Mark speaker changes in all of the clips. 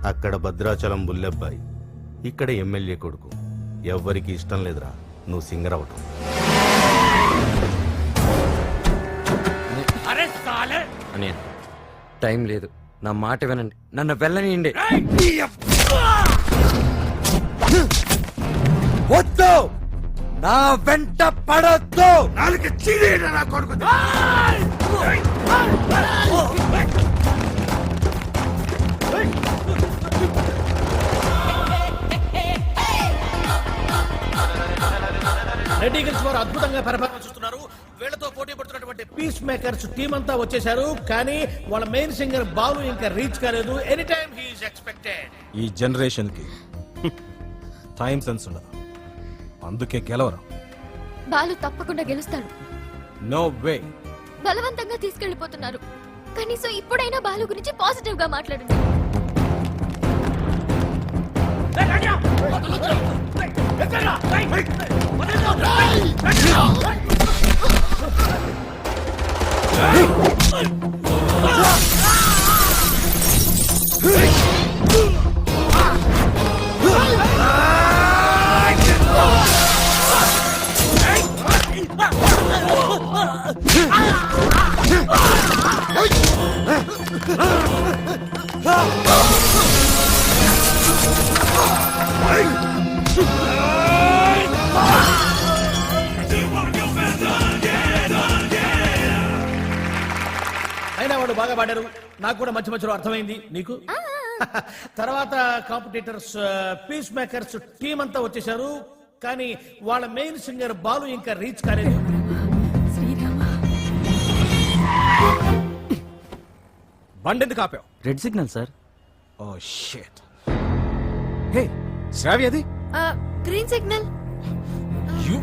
Speaker 1: అక్కడ భద్రాచలం బుల్లెబ్బాయి, ఇక్కడ ఎమ్మెల్యే కొడుకు. ఎవ్వరికి ఇష్టం లేదురా నువ్వు సింగర్ అవటం.
Speaker 2: అనే టైం లేదు, నా మాట వినండి, నన్ను వెళ్ళనియండి. వద్దు, నా వెంట పడొద్దు.
Speaker 3: నా కొడుకు
Speaker 4: రెడ్డి గిల్స్ వారు అద్భుతంగా పెర్ఫార్మెన్స్ చూస్తున్నారు. వీళ్ళతో పోటీ పడుతున్నటువంటి పీస్ మేకర్స్ టీం అంతా వచ్చేసారు, కానీ వాళ్ళ మెయిన్ సింగర్ బాలు ఇంకా రీచ్ కాలేదు. Any time he is expected.
Speaker 5: ఈ జనరేషన్ కి టైం సెన్స్ ఉండదు, అందుకే గెలవరు.
Speaker 6: బాలు తప్పకుండా గెలుస్తాడు.
Speaker 5: No way.
Speaker 6: బలవంతంగా తీసుకెళ్లిపోతున్నారు. కనీసం ఇప్పుడైనా బాలు గురించి పాజిటివ్ గా మాట్లాడండి.
Speaker 4: అయినా వాడు బాగా పాడారు, నాకు కూడా మధ్య మధ్యలో అర్థమైంది. నీకు తర్వాత కాంపిటీటర్స్ పీస్ మేకర్స్ టీం అంతా వచ్చేసారు, కానీ వాళ్ళ మెయిన్ సింగర్ బాలు ఇంకా రీచ్ కాలేదు.
Speaker 5: బండి ఎందుకు ఆపావు?
Speaker 2: Red signal sir.
Speaker 5: Oh shit. Hey Shravya, అది
Speaker 6: green signal.
Speaker 5: You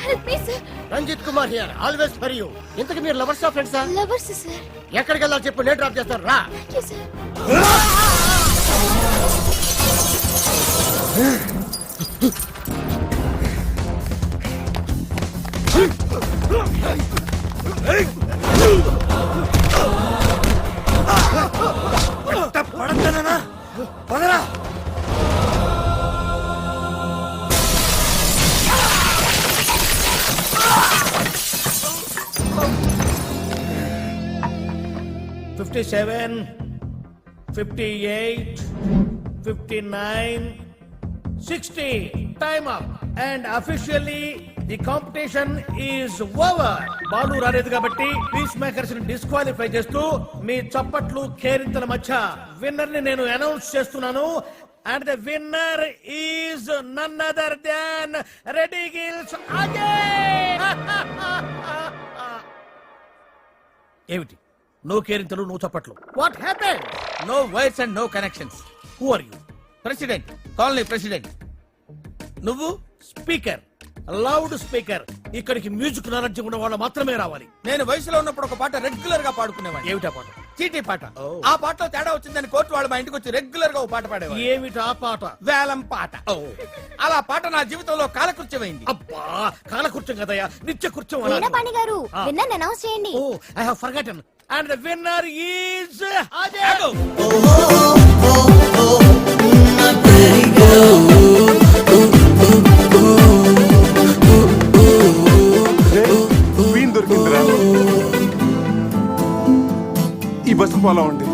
Speaker 6: help me sir.
Speaker 3: Ranjith Kumar here, always for you. ఇంతకు మీరు లవర్స్ ఆఫ్ ఫ్రెండ్సా?
Speaker 6: Lovers sir.
Speaker 3: ఎక్కడికి వెళ్ళాలి చెప్పు, నేను డ్రాప్ చేస్తాను రా.
Speaker 6: Thank you sir.
Speaker 3: పడతానా? పదరా.
Speaker 4: $57, $58, $59, $60. Time up. And officially the competition is over. Balu రాలేదు కాబట్టి పీస్ మేకర్స్ ని డిస్క్వాలిఫై చేస్తూ మీ చప్పట్లు కేరింతల మధ్య విన్నర్ ని నేను అనౌన్స్ చేస్తున్నాను. And the winner is none other than Reddy Gills again. ఏమిటి నో కేరింతలు, నో చప్పట్లు? What happened?
Speaker 7: No wires and no connections.
Speaker 4: Who are you?
Speaker 7: President, colony president. నువ్వు?
Speaker 4: Speaker, loud speaker. ఇక్కడికి మ్యూజిక్ నాలెడ్జ్ ఉన్న వాళ్ళు మాత్రమే రావాలి.
Speaker 7: నేను వయసులో ఉన్నప్పుడు ఒక పాట రెగ్యులర్ గా పాడుకునేవాడిని.
Speaker 4: ఏమిటా పాట?
Speaker 7: చీటీ పాట. ఆ పాటలో తేడా వచ్చిందని కోర్టు వాళ్ళు మా ఇంటికి వచ్చి రెగ్యులర్ గా ఒక పాట పాడేవారు.
Speaker 4: ఏమిటా పాట?
Speaker 7: వేలం పాట. అలా పాట నా జీవితంలో కాలకృత్యమైంది.
Speaker 4: అబ్బా, కాలకృత్యం కదయ్యా, నిత్య కృత్యం.
Speaker 6: వీణపాణి గారు, విన్నర్ అనౌన్స్ చేయండి.
Speaker 4: Oh, I have forgotten. And the winner is
Speaker 8: దొరికిందిరా. ఈ బస్సు పోలా ఉంది.